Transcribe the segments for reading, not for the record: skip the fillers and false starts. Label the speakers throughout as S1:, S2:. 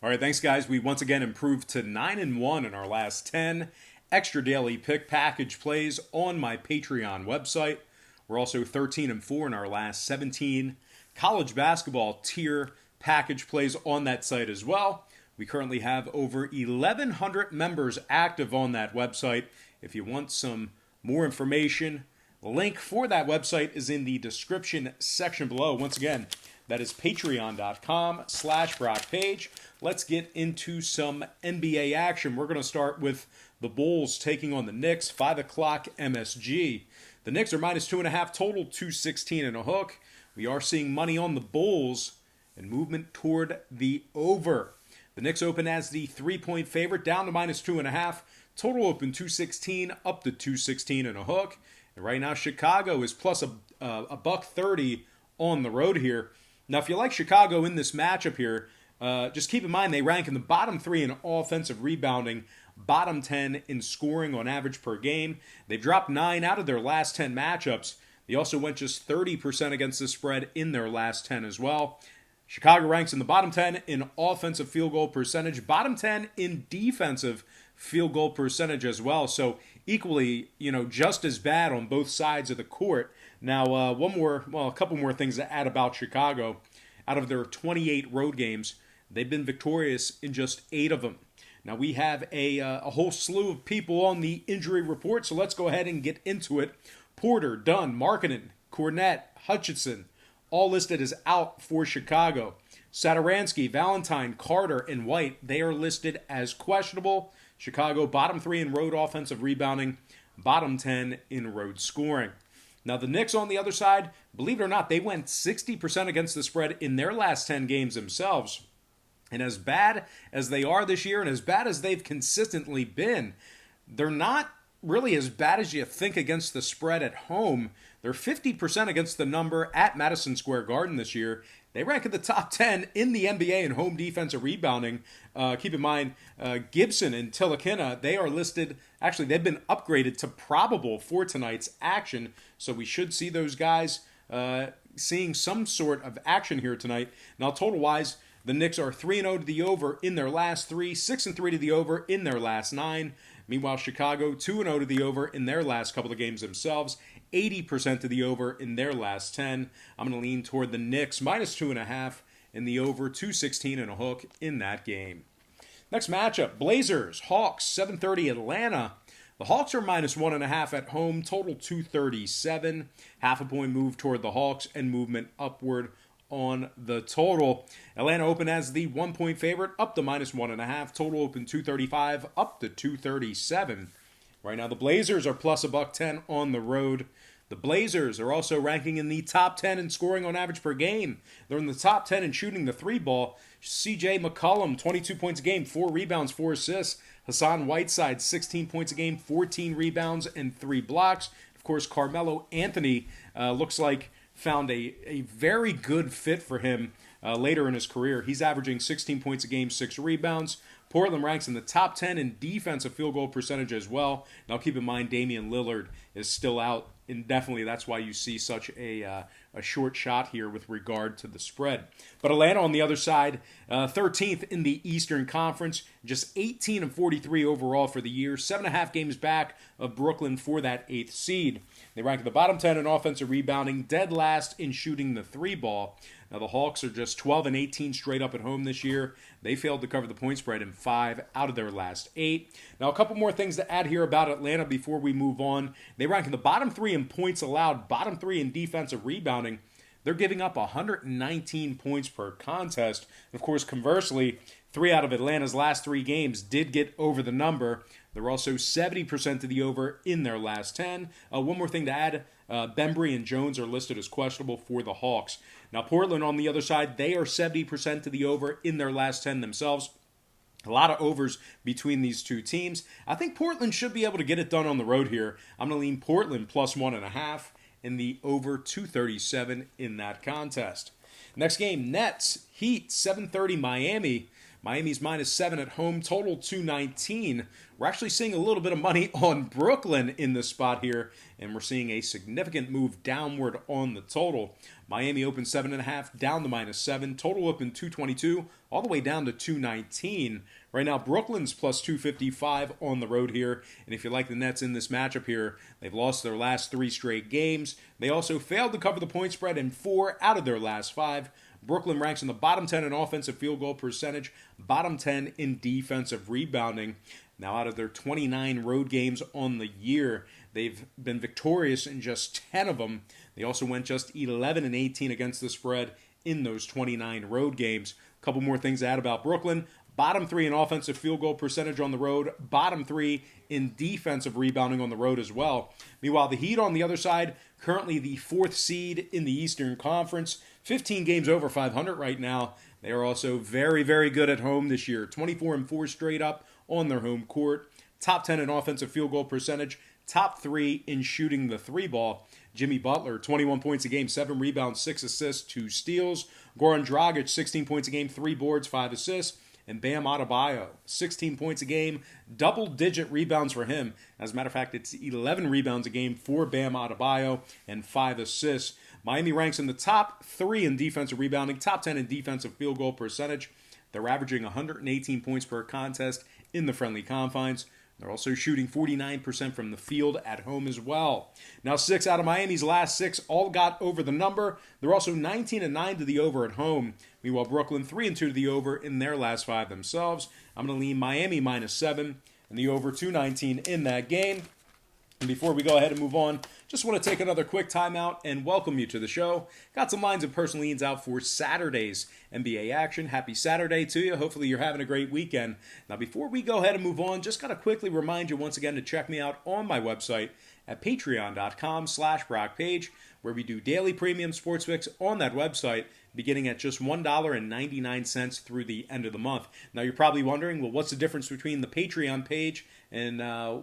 S1: All right, thanks, guys. We once again improved to 9-1 in our last 10 extra daily pick package plays on my Patreon website. We're also 13-4 in our last 17 college basketball tier package plays on that site as well. We currently have over 1,100 members active on that website. If you want some more information, the link for that website is in the description section below. Once again, that is patreon.com/BrockPage. Let's get into some NBA action. We're going to start with the Bulls taking on the Knicks, 5 o'clock MSG. The Knicks are minus 2.5 total, 216 and a hook. We are seeing money on the Bulls and movement toward the over. The Knicks open as the 3-point favorite, down to minus 2.5. Total open 216, up to 216 and a hook. And right now, Chicago is plus a $1.30 on the road here. Now, if you like Chicago in this matchup here, just keep in mind they rank in the bottom 3 in offensive rebounding, bottom 10 in scoring on average per game. They've dropped 9 out of their last 10 matchups. They also went just 30% against the spread in their last 10 as well. Chicago ranks in the bottom 10 in offensive field goal percentage, bottom 10 in defensive field goal percentage as well. So equally, just as bad on both sides of the court. Now, a couple more things to add about Chicago. Out of their 28 road games, they've been victorious in just 8 of them. Now, we have a whole slew of people on the injury report, so let's go ahead and get into it. Porter, Dunn, Markkanen, Cornette, Hutchinson, all listed as out for Chicago. Satoransky, Valentine, Carter, and White, they are listed as questionable. Chicago, bottom 3 in road offensive rebounding, bottom 10 in road scoring. Now, the Knicks on the other side, believe it or not, they went 60% against the spread in their last 10 games themselves. And as bad as they are this year and as bad as they've consistently been, they're not really as bad as you think against the spread at home. They're 50% against the number at Madison Square Garden this year. They rank in the top 10 in the NBA in home defensive rebounding. Keep in mind, Gibson and Tilakina, they are listed, actually they've been upgraded to probable for tonight's action. So we should see those guys seeing some sort of action here tonight. Now, total-wise, the Knicks are 3-0 to the over in their last 3, 6-3 to the over in their last 9. Meanwhile, Chicago 2-0 to the over in their last couple of games themselves, 80% to the over in their last 10. I'm going to lean toward the Knicks, minus 2.5 in the over, 216 and a hook in that game. Next matchup, Blazers, Hawks, 7:30 Atlanta. The Hawks are minus 1.5 at home, total 237. Half a point move toward the Hawks and movement upward on the total. Atlanta open as the 1-point favorite, up to minus 1.5. Total open 235, up to 237. Right now, the Blazers are plus $1.10 on the road. The Blazers are also ranking in the top 10 in scoring on average per game. They're in the top 10 in shooting the 3-ball. C.J. McCollum, 22 points a game, 4 rebounds, 4 assists. Hassan Whiteside, 16 points a game, 14 rebounds, and 3 blocks. Of course, Carmelo Anthony looks like found a very good fit for him later in his career. He's averaging 16 points a game, 6 rebounds. Portland ranks in the top 10 in defensive field goal percentage as well. Now keep in mind Damian Lillard is still out indefinitely. That's why you see such a short shot here with regard to the spread. But Atlanta on the other side, 13th in the Eastern Conference, just 18-43 overall for the year, 7.5 games back of Brooklyn for that 8th seed. They rank at the bottom 10 in offensive rebounding, dead last in shooting the 3-ball. Now, the Hawks are just 12-18 straight up at home this year. They failed to cover the point spread in 5 out of their last 8. Now, a couple more things to add here about Atlanta before we move on. They rank in the bottom 3 in points allowed, bottom 3 in defensive rebounding. They're giving up 119 points per contest. Of course, conversely, 3 out of Atlanta's last 3 games did get over the number. They're also 70% to the over in their last 10. One more thing to add, Bembry and Jones are listed as questionable for the Hawks. Now, Portland on the other side, they are 70% to the over in their last 10 themselves. A lot of overs between these two teams. I think Portland should be able to get it done on the road here. I'm going to lean Portland plus 1.5 in the over 237 in that contest. Next game, Nets, Heat, 7:30 Miami. Miami's -7 at home, total 219. We're actually seeing a little bit of money on Brooklyn in this spot here, and we're seeing a significant move downward on the total. Miami opened 7.5, down to -7. Total opened 222, all the way down to 219. Right now, Brooklyn's plus 255 on the road here. And if you like the Nets in this matchup here, they've lost their last 3 straight games. They also failed to cover the point spread in 4 out of their last 5. Brooklyn ranks in the bottom 10 in offensive field goal percentage, bottom 10 in defensive rebounding. Now, out of their 29 road games on the year, they've been victorious in just 10 of them. They also went just 11-18 against the spread in those 29 road games. A couple more things to add about Brooklyn. Bottom 3 in offensive field goal percentage on the road. Bottom 3 in defensive rebounding on the road as well. Meanwhile, the Heat on the other side, currently the 4th seed in the Eastern Conference. 15 games over 500 right now. They are also very, very good at home this year. 24-4 straight up on their home court. Top 10 in offensive field goal percentage. Top 3 in shooting the 3-ball. Jimmy Butler, 21 points a game, 7 rebounds, 6 assists, 2 steals. Goran Dragic, 16 points a game, 3 boards, 5 assists. And Bam Adebayo, 16 points a game, double-digit rebounds for him. As a matter of fact, it's 11 rebounds a game for Bam Adebayo and 5 assists. Miami ranks in the top 3 in defensive rebounding, top 10 in defensive field goal percentage. They're averaging 118 points per contest in the friendly confines. They're also shooting 49% from the field at home as well. Now, 6 out of Miami's last 6 all got over the number. They're also 19-9 to the over at home. Meanwhile, Brooklyn 3-2 to the over in their last 5 themselves. I'm going to lean Miami -7 and the over 219 in that game. And before we go ahead and move on, just want to take another quick timeout and welcome you to the show. Got some lines and personal leans out for Saturday's NBA action. Happy Saturday to you. Hopefully you're having a great weekend. Now, before we go ahead and move on, just got to quickly remind you once again to check me out on my website at patreon.com/BrockPage, where we do daily premium sports picks on that website, beginning at just $1.99 through the end of the month. Now, you're probably wondering, well, what's the difference between the Patreon page and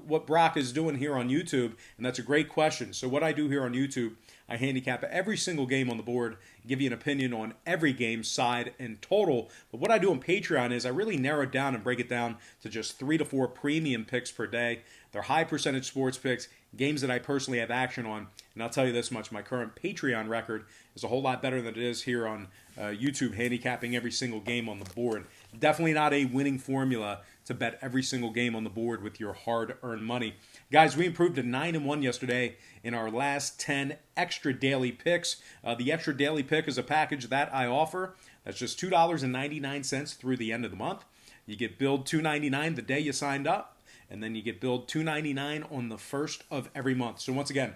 S1: what Brock is doing here on YouTube? And that's a great question. So what I do here on YouTube, I handicap every single game on the board, give you an opinion on every game, side, and total. But what I do on Patreon is I really narrow it down and break it down to just 3 to 4 premium picks per day. They're high percentage sports picks, games that I personally have action on. And I'll tell you this much, my current Patreon record is a whole lot better than it is here on YouTube, handicapping every single game on the board. Definitely not a winning formula to bet every single game on the board with your hard-earned money. Guys, we improved to 9-1 yesterday in our last 10 extra daily picks. The extra daily pick is a package that I offer. That's just $2.99 through the end of the month. You get billed $2.99 the day you signed up, and then you get billed $2.99 on the first of every month. So once again,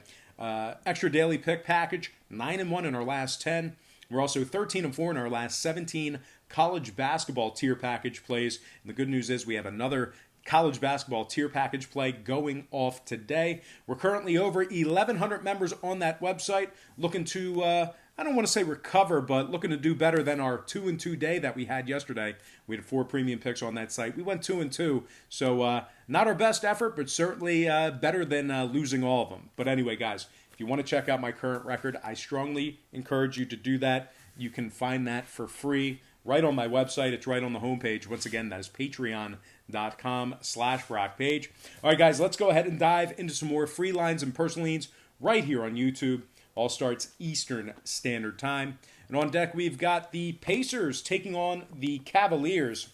S1: extra daily pick package, 9-1 in our last 10. We're also 13-4 in our last 17 college basketball tier package plays. And the good news is we have another college basketball tier package play going off today. We're currently over 1,100 members on that website, looking to, I don't want to say recover, but looking to do better than our 2-2 day that we had yesterday. We had 4 premium picks on that site. We went 2-2, so not our best effort, but certainly better than losing all of them. But anyway, guys, if you want to check out my current record, I strongly encourage you to do that. You can find that for free right on my website. It's right on the homepage. Once again, that is patreon.com/BrockPage. All right, guys, let's go ahead and dive into some more free lines and personal leans right here on YouTube. All starts Eastern Standard Time. And on deck, we've got the Pacers taking on the Cavaliers.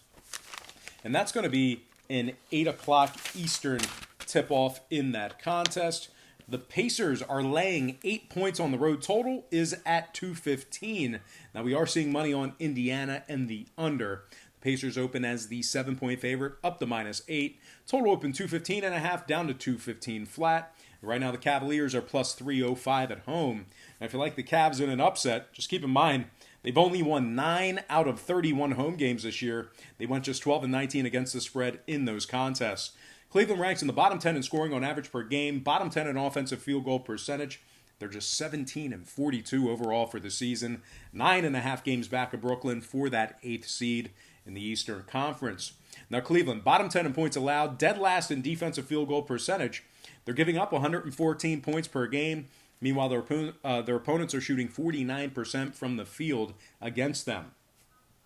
S1: And that's going to be an 8 o'clock Eastern tip-off in that contest. The Pacers are laying 8 points on the road. Total is at 215. Now, we are seeing money on Indiana and the under. The Pacers open as the 7-point favorite, up to -8. Total open 215.5, down to 215 flat. Right now, the Cavaliers are plus 305 at home. And if you like the Cavs in an upset, just keep in mind, they've only won 9 out of 31 home games this year. They went just 12-19 against the spread in those contests. Cleveland ranks in the bottom 10 in scoring on average per game, bottom 10 in offensive field goal percentage. They're just 17-42 overall for the season. 9.5 games back of Brooklyn for that 8th seed in the Eastern Conference. Now, Cleveland, bottom 10 in points allowed, dead last in defensive field goal percentage. They're giving up 114 points per game. Meanwhile, their opponents are shooting 49% from the field against them.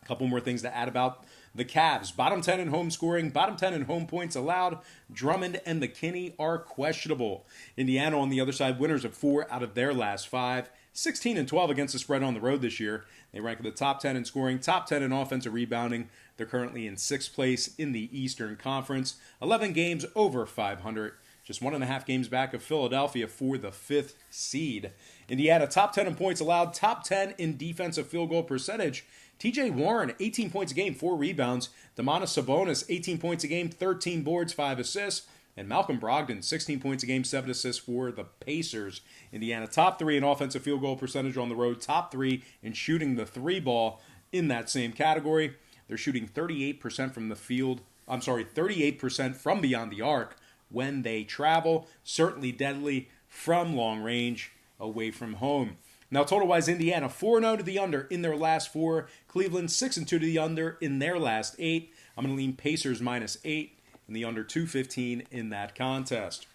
S1: Couple more things to add about the Cavs. Bottom 10 in home scoring, bottom 10 in home points allowed. Drummond and McKinney are questionable. Indiana, on the other side, winners of 4 out of their last 5. 16 and 12 against the spread on the road this year. They rank in the top 10 in scoring, top 10 in offensive rebounding. They're currently in 6th place in the Eastern Conference. 11 games over 500. Just 1.5 games back of Philadelphia for the 5th seed. Indiana, top 10 in points allowed, top 10 in defensive field goal percentage. TJ Warren, 18 points a game, 4 rebounds. Domantas Sabonis, 18 points a game, 13 boards, 5 assists. And Malcolm Brogdon, 16 points a game, 7 assists for the Pacers. Indiana, top 3 in offensive field goal percentage on the road, top 3 in shooting the 3 ball in that same category. They're shooting 38% from the field. 38% from beyond the arc when they travel. Certainly deadly from long range away from home. Now, total-wise, Indiana 4-0 to the under in their last 4. Cleveland 6-2 to the under in their last 8. I'm going to lean Pacers -8 and the under 215 in that contest.